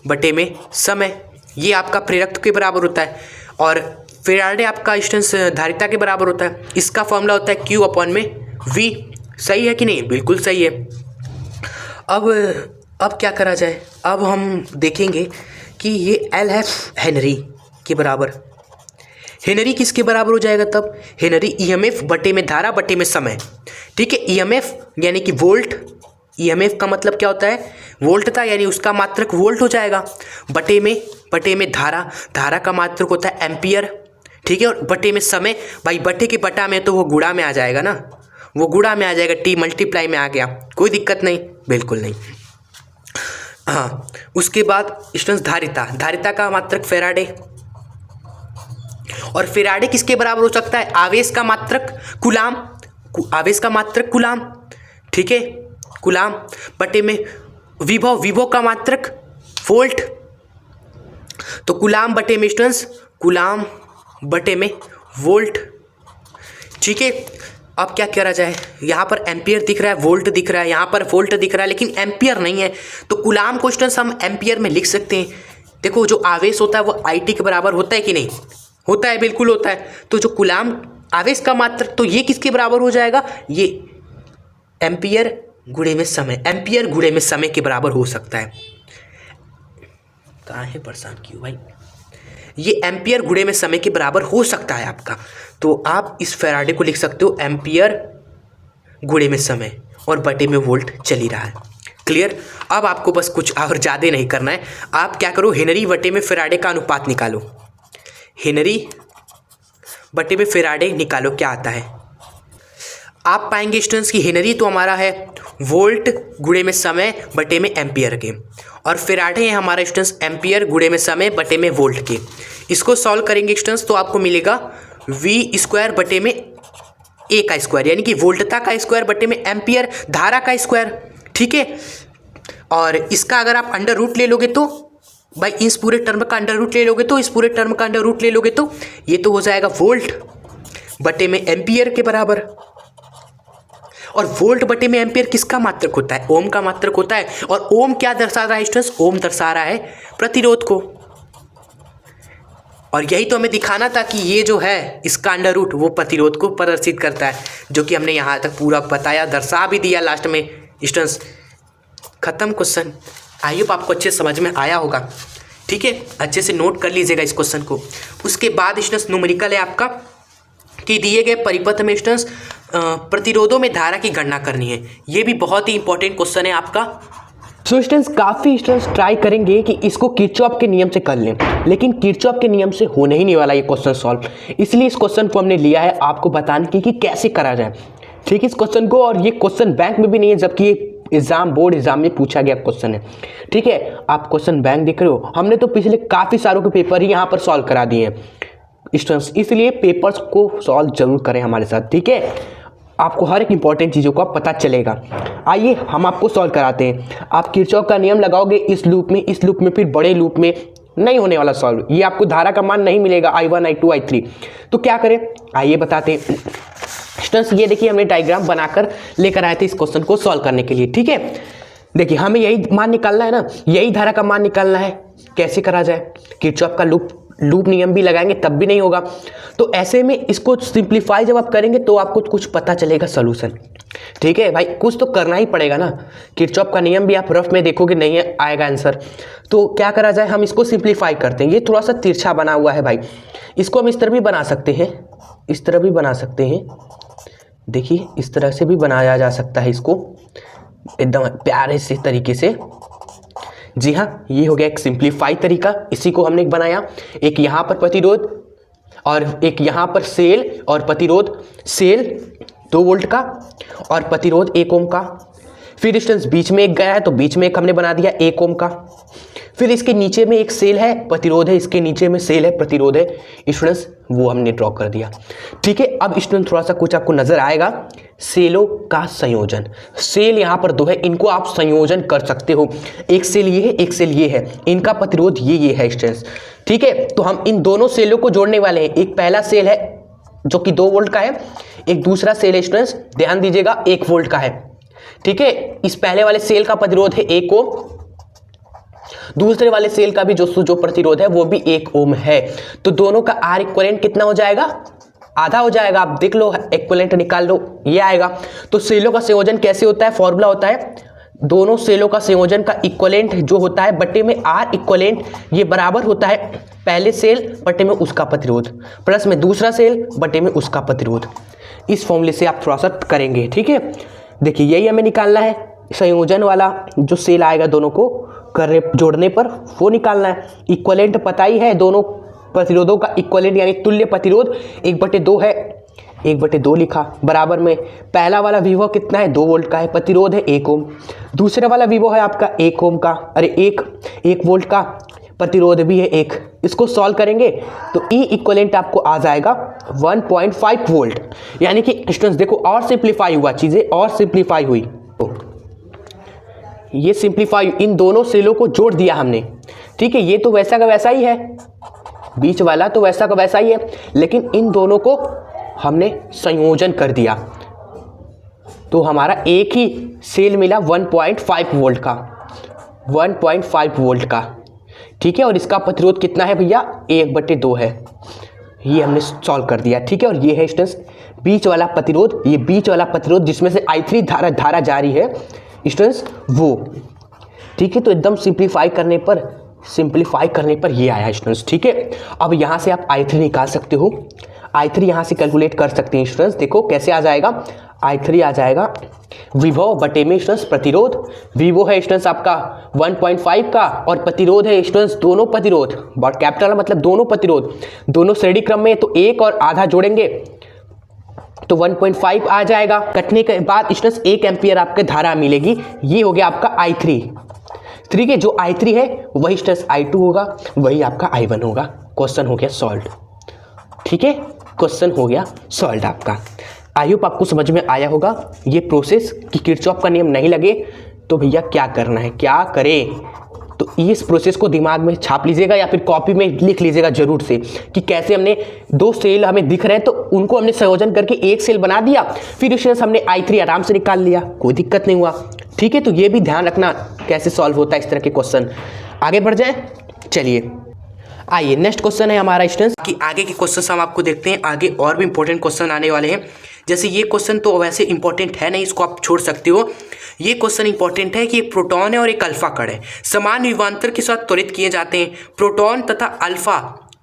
बटे में समय, ये आपका प्रेरकत्व के बराबर होता है। और फेराडे आपका स्टूडेंट्स धारिता के बराबर होता है, इसका फॉर्मूला होता है Q/V। सही है कि नहीं, बिल्कुल सही है। अब क्या करा जाए, अब हम देखेंगे कि ये L है हेनरी के बराबर। हेनरी किसके बराबर हो जाएगा तब, हेनरी EMF बटे में धारा बटे में समय, ठीक है। EMF यानी कि वोल्ट, EMF का मतलब क्या होता है, वोल्टता, यानी उसका मात्रक वोल्ट हो जाएगा। बटे में धारा का मात्रक होता है एम्पियर, ठीक है। और बटे में समय, भाई बटे के बटा में तो वो गुणा में आ जाएगा ना, वो गुणा में आ जाएगा, T मल्टीप्लाई में आ गया, कोई दिक्कत नहीं, बिल्कुल नहीं। हाँ उसके बाद स्टूडेंट्स धारिता का मात्रक फेराडे। और फेराडे किसके बराबर हो सकता है, आवेश का मात्रक कुलाम, आवेश का मात्रक कुलाम, ठीक है, कुलाम बटे में विभव का मात्रक वोल्ट। तो कुलाम बटे में स्टूडेंट्स, कुलाम बटे में वोल्ट। ठीक है, अब क्या करा जाए, यहाँ पर एम्पियर दिख रहा है, वोल्ट दिख रहा है, यहाँ पर वोल्ट दिख रहा है, लेकिन एम्पियर नहीं है। तो कूलाम को स्टूडेंट्स हम एम्पियर में लिख सकते हैं। देखो जो आवेश होता है वो IT के बराबर होता है कि नहीं, होता है, बिल्कुल होता है। तो जो कूलाम आवेश का मात्रा, तो ये किसके बराबर हो जाएगा, ये एम्पियर गुणे में समय, एम्पियर गुणे में समय के बराबर हो सकता है। कहाँ है परेशान क्यों भाई, ये एम्पियर गुणे में समय के बराबर हो सकता है आपका। तो आप इस फैराडे को लिख सकते हो एम्पियर गुणे में समय और बटे में वोल्ट चल ही रहा है। क्लियर। अब आपको बस कुछ और ज़्यादा नहीं करना है, आप क्या करो, हेनरी बटे में फैराडे का अनुपात निकालो। हेनरी बटे में फैराडे निकालो, क्या आता है। आप पाएंगे स्टूडेंट्स की हेनरी तो हमारा है वोल्ट गुणे में समय बटे में एम्पियर के, और फैराडे है हमारा स्टूडेंट्स एम्पियर गुणे में समय बटे में वोल्ट के। इसको सॉल्व करेंगे स्टूडेंट्स तो आपको मिलेगा V² बटे में A का स्क्वायर, यानी कि वोल्टता का स्क्वायर बटे में एम्पियर धारा का स्क्वायर। ठीक है, और इसका अगर आप अंडर रूट ले लोगे तो भाई इस पूरे टर्म का अंडर रूट ले लोगे तो इस पूरे टर्म का अंडर रूट ले लोगे तो ये तो हो जाएगा वोल्ट बटे में एम्पियर के बराबर। और वोल्ट बटे में एम्पियर किसका मात्रक होता है, ओम का मात्रक होता है। और ओम क्या दर्शा रहा है स्टूडेंट्स, ओम दर्शा रहा है प्रतिरोध को। और यही तो हमें दिखाना था कि ये जो है इसका अंडर रूट वो प्रतिरोध को प्रदर्शित करता है, जो कि हमने यहाँ तक पूरा बताया, दर्शा भी दिया लास्ट में स्टूडेंट्स। खत्म क्वेश्चन। आई होप आपको अच्छे समझ में आया होगा। ठीक है, अच्छे से नोट कर लीजिएगा इस क्वेश्चन को। उसके बाद स्टूडेंट्स न्यूमेरिकल है आपका कि दिए गए परिपथ में स्टूडेंट्स प्रतिरोधों में धारा की गणना करनी है। ये भी बहुत ही इंपॉर्टेंट क्वेश्चन है आपका। सो स्टूडेंट्स काफ़ी स्टूडेंट्स ट्राई करेंगे कि इसको किरचॉफ के नियम से कर लें, लेकिन किरचॉफ के नियम से होने ही नहीं वाला ये क्वेश्चन सॉल्व। इसलिए इस क्वेश्चन को हमने लिया है आपको बताने की कि कैसे करा जाए। ठीक है, इस क्वेश्चन को, और ये क्वेश्चन बैंक में भी नहीं है, जबकि ये बोर्ड एग्जाम में पूछा गया क्वेश्चन है। ठीक है, आप क्वेश्चन बैंक देख रहे हो, हमने तो पिछले काफ़ी सारों के पेपर ही यहाँ पर सॉल्व करा दिए हैं स्टूडेंट्स, इसलिए पेपर्स को सॉल्व जरूर करें हमारे साथ। ठीक है, आपको हर एक इंपॉर्टेंट चीज़ों का पता चलेगा। आइए हम आपको सॉल्व कराते हैं। आप किरचॉफ का नियम लगाओगे इस लूप में, फिर बड़े लूप में नहीं होने वाला सॉल्व, ये आपको धारा का मान नहीं मिलेगा I1 I2 I3। तो क्या करें, आइए बताते हैं स्टूडेंट्स। ये देखिए हमने डायग्राम बनाकर लेकर आए थे इस क्वेश्चन को सॉल्व करने के लिए। ठीक है, देखिए हमें यही मान निकालना है ना, यही धारा का मान निकालना है। कैसे करा जाए, किरचॉफ का लूप नियम भी लगाएंगे तब भी नहीं होगा। तो ऐसे में इसको सिंप्लीफाई जब आप करेंगे तो आपको कुछ पता चलेगा सॉल्यूशन। ठीक है भाई, कुछ तो करना ही पड़ेगा ना। किरचॉफ का नियम भी आप रफ में देखोगे नहीं आएगा आंसर। तो क्या करा जाए, हम इसको सिंप्लीफाई करते हैं। ये थोड़ा सा तिरछा बना हुआ है भाई, इसको हम इस तरह भी बना सकते हैं, इस तरह भी बना सकते हैं। देखिए इस तरह से भी बनाया जा सकता है इसको, एकदम प्यारे से तरीके से। जी हाँ, ये हो गया एक सिंप्लीफाई तरीका। इसी को हमने बनाया, एक यहाँ पर प्रतिरोध और एक यहाँ पर सेल, और प्रतिरोध सेल 2 वोल्ट का और प्रतिरोध 1 ओम का। फिर स्टूडेंट्स बीच में एक गया है तो बीच में एक हमने बना दिया 1 ओम का। फिर इसके नीचे में एक सेल है, प्रतिरोध है, इसके नीचे में सेल है, प्रतिरोध है स्टूडेंट्स, वो हमने ड्रॉ कर दिया। ठीक है, अब स्टूडेंट थोड़ा सा कुछ आपको नजर आएगा, सेलों का संयोजन। सेल यहाँ पर 2 है, इनको आप संयोजन कर सकते हो। एक सेल ये है, एक सेल ये है, इनका प्रतिरोध ये है स्टूडेंट्स। ठीक है, तो हम इन दोनों सेलों को जोड़ने वाले हैं। एक पहला सेल है जो कि 2 वोल्ट का है, एक दूसरा सेल है स्टूडेंट्स, ध्यान दीजिएगा 1 वोल्ट का है। ठीक है, इस पहले वाले सेल का प्रतिरोध है 1 ओम, दूसरे वाले सेल का भी जो प्रतिरोध है वो भी 1 ओम है। तो दोनों का R इक्विवेलेंट कितना हो जाएगा, आधा हो जाएगा। आप देख लो, इक्विवेलेंट निकाल लो, ये आएगा। तो सेलों का संयोजन कैसे होता है, फॉर्मूला होता है दोनों सेलों का संयोजन का इक्विवेलेंट जो होता है बटे में R इक्विवेलेंट, ये बराबर होता है पहले सेल बटे में उसका प्रतिरोध प्लस में दूसरा सेल बटे में उसका प्रतिरोध। इस फॉर्मूले से आप थोड़ा सा करेंगे। ठीक है, देखिए यही हमें निकालना है, संयोजन वाला जो सेल आएगा दोनों को करने जोड़ने पर वो निकालना है। इक्विवेलेंट पता ही है, दोनों प्रतिरोधों का इक्विवेलेंट यानी तुल्य प्रतिरोध 1/2 है, 1/2 लिखा। बराबर में पहला वाला विभव कितना है, 2 वोल्ट का है, प्रतिरोध है 1 ओम। दूसरा वाला विभव है आपका 1 ओम का, अरे 1 वोल्ट का, प्रतिरोध भी है 1। इसको सॉल्व करेंगे तो E इक्विवेलेंट आपको आ जाएगा 1.5 वोल्ट। यानी कि स्टूडेंट्स देखो और सिंप्लीफाई हुआ, चीज़ें और सिंप्लीफाई हुई। ये सिंप्लीफाई, इन दोनों सेलों को जोड़ दिया हमने। ठीक है, ये तो वैसा का वैसा ही है, बीच वाला तो वैसा का वैसा ही है, लेकिन इन दोनों को हमने संयोजन कर दिया तो हमारा एक ही सेल मिला 1.5 वोल्ट का, 1.5 वोल्ट का। ठीक है, और इसका प्रतिरोध कितना है भैया, 1/2 है। ये हमने सॉल्व कर दिया। ठीक है, और ये है स्टूडेंट्स बीच वाला प्रतिरोध, ये बीच वाला प्रतिरोध जिसमें से I3 धारा जा रही है स्टूडेंट्स वो। ठीक है, तो एकदम सिंप्लीफाई करने पर ये आया स्टूडेंट्स। ठीक है, अब यहाँ से आप I3 निकाल सकते हो, I3 यहाँ से कैलकुलेट कर सकते हैं स्टूडेंट्स। देखो कैसे आ जाएगा, I3 आ जाएगा विभव बटे में स्टूडेंट्स प्रतिरोध। विभव है स्टूडेंट्स आपका 1.5 का और प्रतिरोध है स्टूडेंट्स दोनों प्रतिरोध, बट कैपिटल मतलब दोनों प्रतिरोध, दोनों श्रेणी क्रम में, तो एक और आधा जोड़ेंगे तो 1.5 आ जाएगा। कटने के बाद स्टूडेंट्स 1 एम्पियर आपके धारा मिलेगी। ये हो गया आपका I3। ठीक है, जो I3 है वही स्टूडेंट्स I2 होगा, वही आपका I1 होगा। क्वेश्चन हो गया सॉल्व। ठीक है, क्वेश्चन हो गया सॉल्व आपका। आई होप आपको समझ में आया होगा ये प्रोसेस कि किरचॉफ का नियम नहीं लगे तो भैया क्या करना है, क्या करें। तो इस प्रोसेस को दिमाग में छाप लीजिएगा या फिर कॉपी में लिख लीजिएगा जरूर से कि कैसे हमने 2 सेल हमें दिख रहे हैं तो उनको हमने संयोजन करके एक सेल बना दिया, फिर उसमें हमने I3 आराम से निकाल लिया, कोई दिक्कत नहीं हुआ। ठीक है, तो ये भी ध्यान रखना कैसे सॉल्व होता है इस तरह के क्वेश्चन। आगे बढ़ जाए, चलिए आइए नेक्स्ट क्वेश्चन है हमारा स्टूडेंट्स कि आगे के क्वेश्चन हम आपको देखते हैं। आगे और भी इंपॉर्टेंट क्वेश्चन आने वाले हैं। जैसे ये क्वेश्चन तो वैसे इंपॉर्टेंट है नहीं, इसको आप छोड़ सकते हो। ये क्वेश्चन इंपॉर्टेंट है कि एक प्रोटॉन है और एक अल्फा कण है, समान विभवांतर के साथ त्वरित किए जाते हैं। प्रोटॉन तथा अल्फा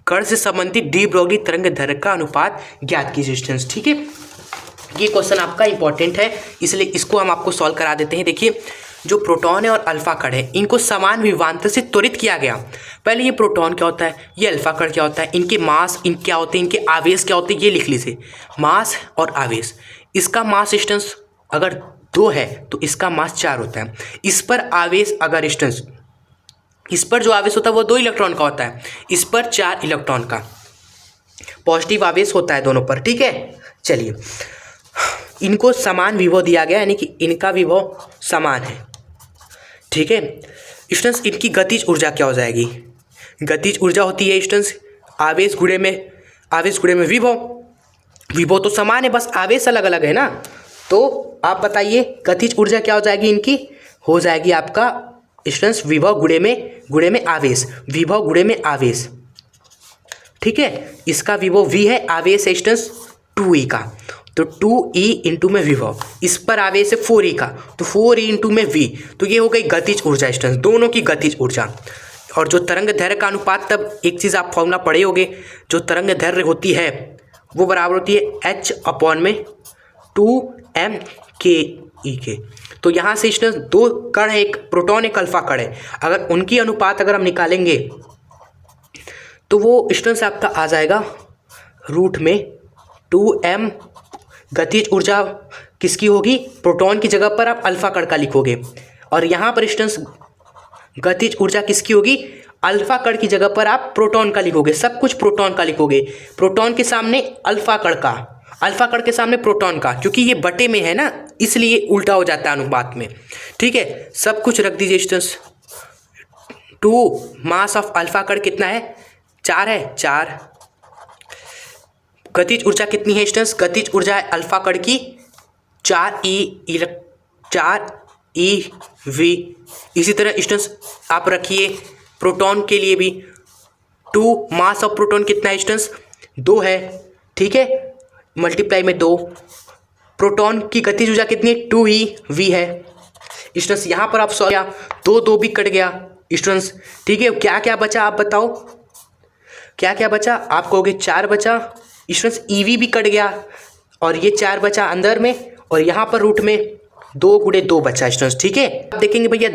कण से संबंधित डी ब्रोगली तरंग दैर्घ्य का अनुपात ज्ञात कीजिए स्टूडेंट्स। ठीक है, ये क्वेश्चन आपका इंपॉर्टेंट है, इसलिए इसको हम आपको सॉल्व करा देते हैं। देखिए, जो प्रोटॉन है और अल्फा कण है इनको समान विभवांतर से त्वरित किया गया। पहले ये प्रोटॉन क्या होता है, ये अल्फा कण क्या होता है, इनके मास इन क्या होते हैं, इनके आवेश क्या होते हैं, ये लिख लीजिए, मास और आवेश। इसका मास स्टूडेंट्स अगर 2 है तो इसका मास 4 होता है। इस पर आवेश अगर स्टूडेंट्स, इस पर जो आवेश होता है वो 2 इलेक्ट्रॉन का होता है, इस पर 4 इलेक्ट्रॉन का पॉजिटिव आवेश होता है दोनों पर। ठीक है, चलिए इनको समान विभव दिया गया, यानी कि इनका विभव समान है। ठीक है स्टूडेंट्स, इनकी गतिज ऊर्जा क्या हो जाएगी, गतिज ऊर्जा होती है स्टूडेंट्स आवेश गुणे में विभव। विभव तो समान है, बस आवेश अलग अलग है ना। तो आप बताइए गतिज ऊर्जा क्या हो जाएगी, इनकी हो जाएगी आपका स्टूडेंट्स विभव गुणे में आवेश, विभव गुणे में आवेश। ठीक है, इसका विभव v है, आवेश है स्टूडेंट्स 2e का, तो 2e इंटू में विभव, इस पर आवेश है 4e का, तो 4e इंटू में v, तो ये हो गई गतिज ऊर्जा स्टूडेंट्स, दोनों की गतिज ऊर्जा। और जो तरंग दैर्घ्य का अनुपात, तब एक चीज़ आप फॉर्मूला पढ़े होगे, जो तरंग दैर्घ्य होती है वो बराबर होती है h/2m/ke के। तो यहाँ से स्टूडेंट्स 2 कण है, एक प्रोटॉन एक अल्फा कण है, अगर उनकी अनुपात अगर हम निकालेंगे तो वो स्टूडेंट्स आपका आ जाएगा रूट में 2m। गतिज ऊर्जा किसकी होगी, प्रोटॉन की जगह पर आप अल्फा कण का लिखोगे, और यहाँ पर स्टूडेंट्स गतिज ऊर्जा किसकी होगी, अल्फा कण की जगह पर आप प्रोटॉन का लिखोगे, सब कुछ प्रोटॉन का लिखोगे। प्रोटॉन के सामने अल्फा कण का, अल्फा कण के सामने प्रोटॉन का, क्योंकि ये बटे में है ना इसलिए उल्टा हो जाता है अनुपात में। ठीक है, सब कुछ रख दीजिए स्टूडेंट्स। 2 मास ऑफ अल्फा कण कितना है, 4 है, 4। गतिज ऊर्जा कितनी है स्टूडेंट्स, गतिज ऊर्जा है अल्फा कण की 4e/v। इसी तरह स्टूडेंट्स आप रखिए प्रोटॉन के लिए भी 2 मास ऑफ प्रोटॉन कितना है स्टूडेंट्स, 2 है। ठीक है, मल्टीप्लाई में 2, प्रोटॉन की गतिज ऊर्जा कितनी है, 2ev है स्टूडेंट्स। यहाँ पर आप सॉल्व किया, 2 भी कट गया स्टूडेंट्स। ठीक है, क्या क्या बचा आप बताओ, क्या क्या बचा, आप कहोगे 4 बचा स्टूडेंट्स, ev भी कट गया और ये 4 बचा अंदर में, और यहाँ पर रूट में 2 × 2 बचा स्टूडेंट्स। ठीक है, आप देखेंगे भैया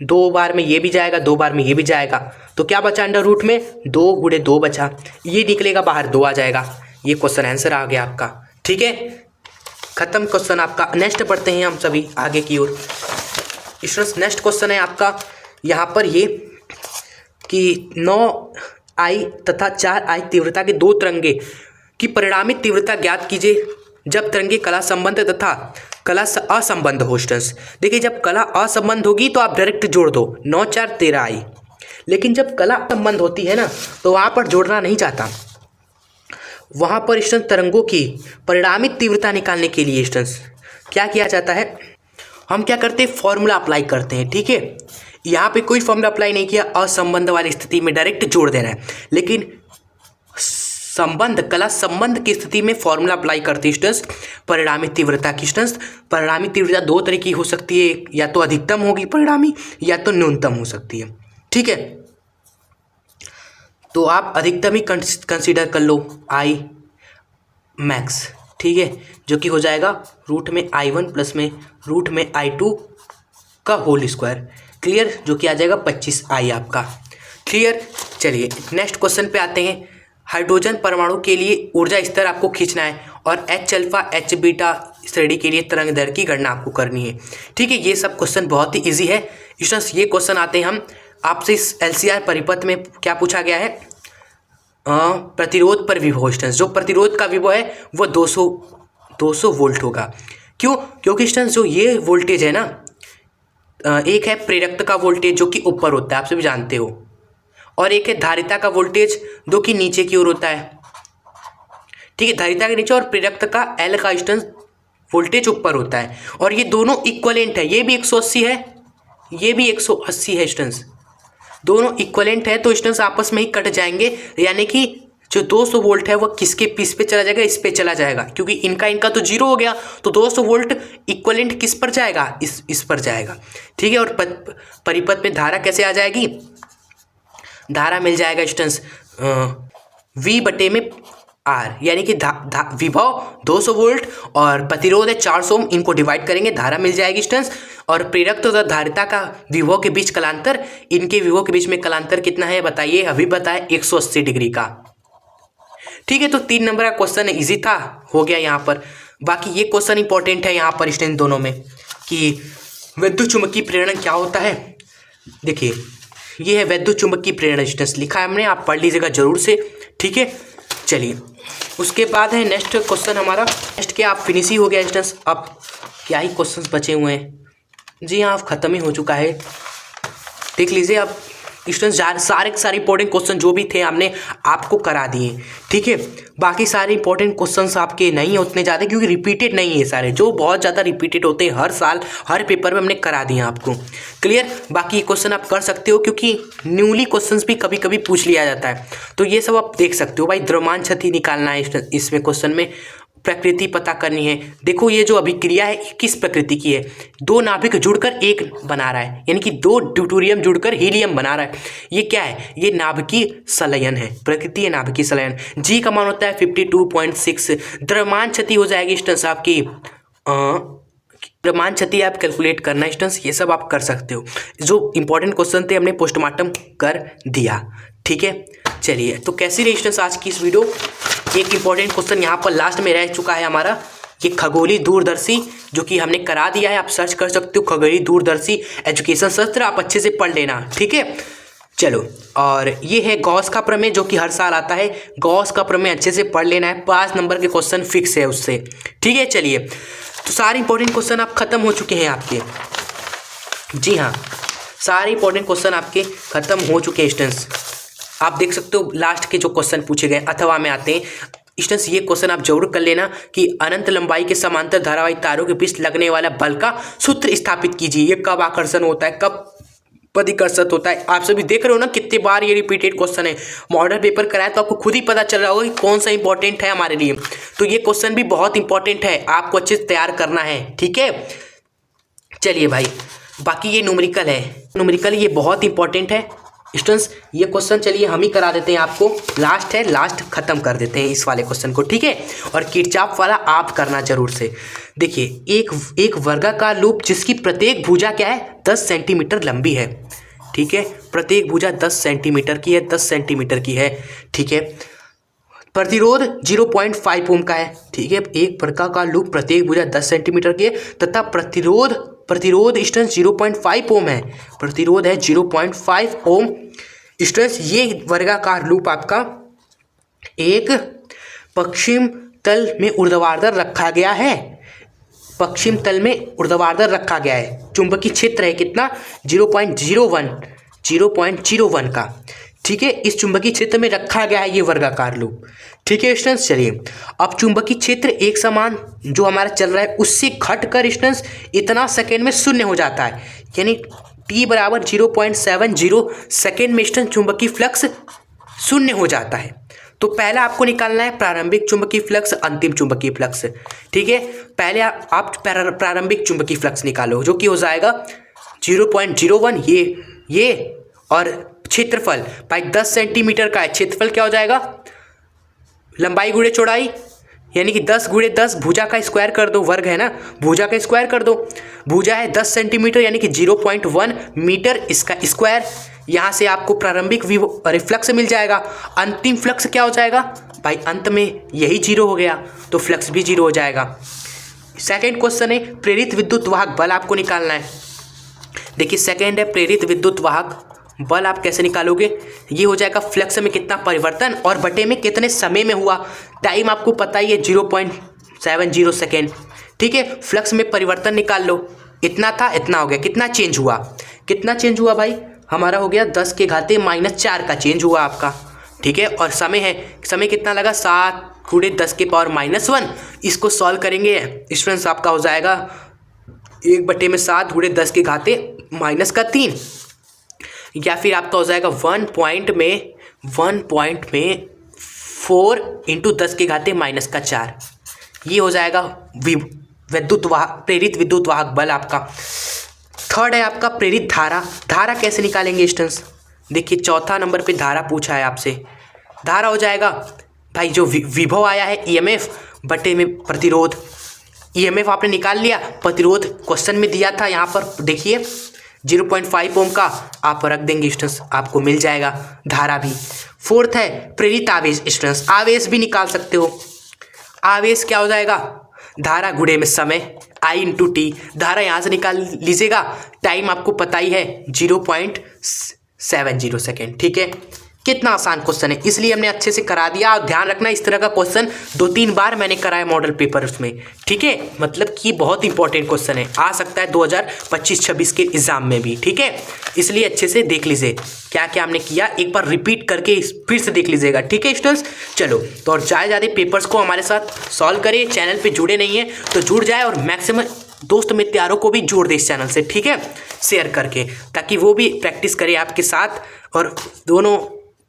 2 बार में ये भी जाएगा, 2 बार में ये भी जाएगा, तो क्या बचा अंडर रूट में 2 × 2 बचा, ये निकलेगा बाहर 2 आ जाएगा। ये क्वेश्चन आंसर आ गया आपका। ठीक है, खत्म क्वेश्चन आपका। नेक्स्ट पढ़ते हैं हम सभी आगे की ओर स्टूडेंट्स। नेक्स्ट क्वेश्चन है आपका यहाँ पर ये कि 9I तथा 4I तीव्रता के 2 तरंगे की परिणामी तीव्रता ज्ञात कीजिए जब तरंगे कला संबंध तथा कला असंबंध हो स्टूडेंट्स। देखिए, जब कला असंबंध होगी तो आप डायरेक्ट जोड़ दो, 9 4 13I, लेकिन जब कला संबंध होती है ना तो वहाँ पर जोड़ना नहीं चाहता। वहाँ पर स्टूडेंट्स तरंगों की परिणामी तीव्रता निकालने के लिए स्टूडेंट्स क्या किया जाता है, हम क्या करते हैं, फॉर्मूला अप्लाई करते हैं। ठीक है, यहाँ पे कोई फॉर्मूला अप्लाई नहीं किया, असंबंध वाली स्थिति में डायरेक्ट जोड़ देना है। लेकिन संबंध कला संबंध की स्थिति में फॉर्मूला अप्लाई करते हैं स्टूडेंट्स परिणामी तीव्रता की। स्टूडेंट्स परिणामी तीव्रता दो तरह की हो सकती है, या तो अधिकतम होगी परिणामी या तो न्यूनतम हो सकती है। ठीक है, तो आप अधिकतम ही कंसीडर कर लो आई मैक्स। ठीक है, जो कि हो जाएगा रूट में I1 प्लस में रूट में I2 का होल स्क्वायर। क्लियर, जो कि आ जाएगा 25I आपका। क्लियर, चलिए नेक्स्ट क्वेश्चन पे आते हैं। हाइड्रोजन परमाणु के लिए ऊर्जा स्तर आपको खींचना है और H अल्फा H बीटा श्रेणी के लिए तरंग दर की गणना आपको करनी है। ठीक है, ये सब क्वेश्चन बहुत ही ईजी है स्टूडेंट्स। ये क्वेश्चन आते हैं हम आपसे इस LCR परिपथ में क्या पूछा गया है, प्रतिरोध पर विभव। स्टूडेंट्स जो प्रतिरोध का विभव है वो 200 वोल्ट होगा। क्यों, क्योंकि स्टूडेंट्स जो ये वोल्टेज है ना, एक है प्रेरकता का वोल्टेज जो कि ऊपर होता है, आप सभी जानते हो, और एक है धारिता का वोल्टेज जो कि नीचे की ओर होता है। ठीक है, धारिता के नीचे और प्रेरकता का L का स्टूडेंट्स वोल्टेज ऊपर होता है, और ये दोनों इक्वलेंट है। ये भी 180 है, ये भी 180 है स्टूडेंट्स, दोनों इक्वलेंट है। तो स्टूडेंट्स आपस में ही कट जाएंगे, यानी कि जो 200 वोल्ट है वो किसके इस पे चला जाएगा, इस पे चला जाएगा, क्योंकि इनका तो जीरो हो गया। तो 200 वोल्ट इक्वलेंट किस पर जाएगा, इस पर जाएगा। ठीक है, और परिपथ में धारा कैसे आ जाएगी, धारा मिल जाएगा स्टूडेंट्स V बटे में R, यानी कि विभव 200 वोल्ट और प्रतिरोध है 400 ओम, इनको डिवाइड करेंगे, धारा मिल जाएगी स्टूडेंट्स। और प्रेरक तथा धारिता का विभव के बीच कलांतर, इनके विभव के बीच में कलांतर कितना है बताइए, अभी बताए 180 डिग्री का। ठीक है, तो 3 नंबर का क्वेश्चन इजी था, हो गया यहाँ पर। बाकी ये क्वेश्चन इंपॉर्टेंट है यहाँ पर स्टूडेंट दोनों में, कि विद्युत चुम्बकीय प्रेरण क्या होता है। देखिए ये है विद्युत चुम्बकीय प्रेरण स्टूडेंट्स, लिखा है हमने, आप पढ़ लीजिएगा जरूर से। ठीक है, चलिए उसके बाद है नेक्स्ट क्वेश्चन हमारा। नेक्स्ट क्या, आप फिनिश ही हो गया स्टूडेंट्स, अब क्या ही क्वेश्चंस बचे हुए हैं। जी हाँ, ख़त्म ही हो चुका है, देख लीजिए आप स्टूडेंट्स। सारे इंपॉर्टेंट क्वेश्चन जो भी थे हमने आपको करा दिए। ठीक है, बाकी सारे इंपॉर्टेंट क्वेश्चंस आपके नहीं है उतने ज़्यादा, क्योंकि रिपीटेड नहीं है सारे, जो बहुत ज़्यादा रिपीटेड होते हैं हर साल हर पेपर में हमने करा दिए आपको। क्लियर, बाकी ये क्वेश्चन आप कर सकते हो, क्योंकि न्यूली क्वेश्चंस भी कभी कभी पूछ लिया जाता है, तो ये सब आप देख सकते हो। भाई द्रव्यमान क्षति निकालना है इसमें क्वेश्चन में, प्रकृति पता करनी है। देखो ये जो अभिक्रिया है किस प्रकृति की है, 2 नाभिक जुड़कर एक बना रहा है, यानी कि 2 ड्यूटेरियम जुड़कर हीलियम बना रहा है। ये क्या है, ये नाभिकीय संलयन है, प्रकृति है नाभिकीय संलयन। जी का मान होता है 52.6। द्रव्यमान क्षति हो जाएगी स्टूडेंट्स आपकी, द्रव्यमान क्षति आप कैलकुलेट करना स्टूडेंट्स, ये सब आप कर सकते हो। जो इंपॉर्टेंट क्वेश्चन थे हमने पोस्टमार्टम कर दिया। ठीक है, चलिए तो कैसी रही स्टूडेंट्स आज की इस वीडियो। एक इंपॉर्टेंट क्वेश्चन यहाँ पर लास्ट में रह चुका है हमारा, ये खगोलीय दूरदर्शी, जो कि हमने करा दिया है, आप सर्च कर सकते हो खगोलीय दूरदर्शी एजुकेशन सत्र, आप अच्छे से पढ़ लेना। ठीक है, चलो, और ये है गॉस का प्रमेय, जो कि हर साल आता है। गॉस का प्रमेय अच्छे से पढ़ लेना है, 5 नंबर के क्वेश्चन फिक्स है उससे। ठीक है, चलिए तो सारे इंपॉर्टेंट क्वेश्चन आप खत्म हो चुके हैं आपके। जी हाँ, सारे इंपॉर्टेंट क्वेश्चन आपके खत्म हो चुके हैं स्टूडेंट्स। आप देख सकते हो लास्ट के जो क्वेश्चन पूछे गए अथवा में आते हैं स्टूडेंट्स, ये क्वेश्चन आप जरूर कर लेना कि अनंत लंबाई के समांतर धारावाही तारों के बीच लगने वाला बल का सूत्र स्थापित कीजिए। ये कब आकर्षण होता है, कब प्रतिकर्षण होता है। आप सभी देख रहे हो ना कितने बार ये रिपीटेड क्वेश्चन है, मॉडल पेपर कराया तो आपको खुद ही पता चल रहा होगा कि कौन सा इंपॉर्टेंट है हमारे लिए। तो ये क्वेश्चन भी बहुत इंपॉर्टेंट है, आपको अच्छे से तैयार करना है। ठीक है, चलिए भाई, बाकी ये न्यूमेरिकल है, न्यूमेरिकल ये बहुत इंपॉर्टेंट है स्टूडेंट्स। ये क्वेश्चन चलिए हम ही करा देते हैं आपको, लास्ट है, लास्ट खत्म कर देते हैं इस वाले क्वेश्चन को। ठीक है, और किरचॉफ वाला आप करना जरूर से। देखिए एक वर्गाकार लूप जिसकी प्रत्येक भुजा क्या है, 10 सेंटीमीटर लंबी है। ठीक है, प्रत्येक भुजा 10 सेंटीमीटर की है, 10 सेंटीमीटर की है। ठीक है, प्रतिरोध 0.5 ओम का है। ठीक है, एक वर्गाकार लूप प्रत्येक भुजा 10 सेंटीमीटर की है तथा प्रतिरोध स्टूडेंट्स 0.5 ओम है, प्रतिरोध है 0.5 ओम। स्टूडेंट्स ये वर्गाकार लूप आपका एक पश्चिम तल में ऊर्ध्वाधर रखा गया है, पश्चिम तल में ऊर्ध्वाधर रखा गया है। चुंबकीय क्षेत्र है कितना, 0.01 0.01 का। ठीक है, इस चुंबकीय क्षेत्र में रखा गया है ये वर्गाकार लूप। ठीक है स्टूडेंट्स, चलिए अब चुंबकीय क्षेत्र एक समान जो हमारा चल रहा है उससे घटकर स्टूडेंट्स इतना सेकेंड में शून्य हो जाता है, यानी t बराबर 0.70 सेकेंड में स्टूडेंट्स चुंबकीय फ्लक्स शून्य हो जाता है। तो पहला आपको निकालना है प्रारंभिक चुंबकीय फ्लक्स, अंतिम चुंबकीय फ्लक्स। ठीक है, पहले आप प्रारंभिक चुंबकीय फ्लक्स निकालो जो कि हो जाएगा 0.01 ये और क्षेत्रफल भाई 10 सेंटीमीटर का है। क्षेत्रफल क्या हो जाएगा, लंबाई गुणे चौड़ाई, यानी कि 10 गुणे 10, भुजा का स्क्वायर कर दो, वर्ग है ना, भुजा का स्क्वायर कर दो। भुजा है 10 सेंटीमीटर यानी कि 0.1 मीटर, इसका स्क्वायर। यहाँ से आपको प्रारंभिक फ्लक्स मिल जाएगा। अंतिम फ्लक्स क्या हो जाएगा भाई, अंत में यही 0 हो गया तो फ्लक्स भी 0 हो जाएगा। सेकेंड क्वेश्चन है प्रेरित विद्युत वाहक बल आपको निकालना है। देखिए सेकेंड है प्रेरित विद्युत वाहक बल, आप कैसे निकालोगे, ये हो जाएगा फ्लक्स में कितना परिवर्तन और बटे में कितने समय में हुआ। टाइम आपको पता ही है 0.70 सेकेंड। ठीक है, फ्लक्स में परिवर्तन निकाल लो, इतना था इतना हो गया, कितना चेंज हुआ, कितना चेंज हुआ भाई, हमारा हो गया 10 के घाते -4 का चेंज हुआ आपका। ठीक है, और समय है, समय कितना लगा 7 गुणे 10 के पावर -1। इसको सॉल्व करेंगे स्टूडेंट्स, आपका हो जाएगा 1/7 गुणे 10 के घाते -3, या फिर आपका हो जाएगा 1 पॉइंट में 4 इंटू 10 के घाते -4। ये हो जाएगा विद्युत वाहक, प्रेरित विद्युत वाहक बल आपका। थर्ड है आपका प्रेरित धारा। धारा कैसे निकालेंगे स्टूडेंट्स, देखिए चौथा नंबर पे धारा पूछा है आपसे। धारा हो जाएगा भाई जो विभव आया है ईएमएफ बटे में प्रतिरोध। ईएमएफ आपने निकाल लिया, प्रतिरोध क्वेश्चन में दिया था, यहाँ पर देखिए 0.5 ओम का आप रख देंगे स्टूडेंट्स, आपको मिल जाएगा धारा भी। फोर्थ है प्रेरित आवेश स्टूडेंट्स, आवेश भी निकाल सकते हो। आवेश क्या हो जाएगा, धारा गुणे में समय I इंटू टी। धारा यहाँ से निकाल लीजिएगा, टाइम आपको पता ही है 0.70 सेकेंड। ठीक है, कितना आसान क्वेश्चन है, इसलिए हमने अच्छे से करा दिया। और ध्यान रखना इस तरह का क्वेश्चन 2-3 बार मैंने कराया मॉडल पेपर उसमें। ठीक है, मतलब कि बहुत इंपॉर्टेंट क्वेश्चन है, आ सकता है 2025-26 के एग्जाम में भी। ठीक है, इसलिए अच्छे से देख लीजिए क्या क्या हमने किया, एक बार रिपीट करके फिर से देख लीजिएगा। ठीक है स्टूडेंट्स, चलो तो और ज़्यादा पेपर्स को हमारे साथ सॉल्व करें। चैनल पर जुड़े नहीं हैं तो जुड़ जाए और मैक्सिमम दोस्त मित्रों को भी जोड़ दे इस चैनल से। ठीक है, शेयर करके, ताकि वो भी प्रैक्टिस करें आपके साथ, और दोनों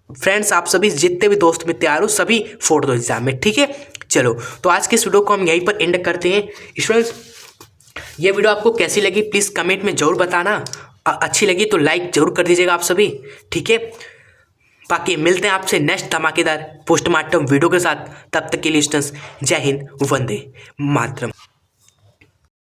फ्रेंड्स आप सभी जितने भी दोस्त मित्र हो सभी फोड़ दो एग्जाम में। ठीक है, चलो तो आज के इस वीडियो को हम यहीं पर एंड करते हैं स्टूडेंट्स। ये वीडियो आपको कैसी लगी प्लीज़ कमेंट में ज़रूर बताना, अच्छी लगी तो लाइक ज़रूर कर दीजिएगा आप सभी। ठीक है, बाकी मिलते हैं आपसे नेक्स्ट धमाकेदार पोस्टमार्टम वीडियो के साथ, तब तक के लिए स्टूडेंट्स जय हिंद, वंदे मातरम।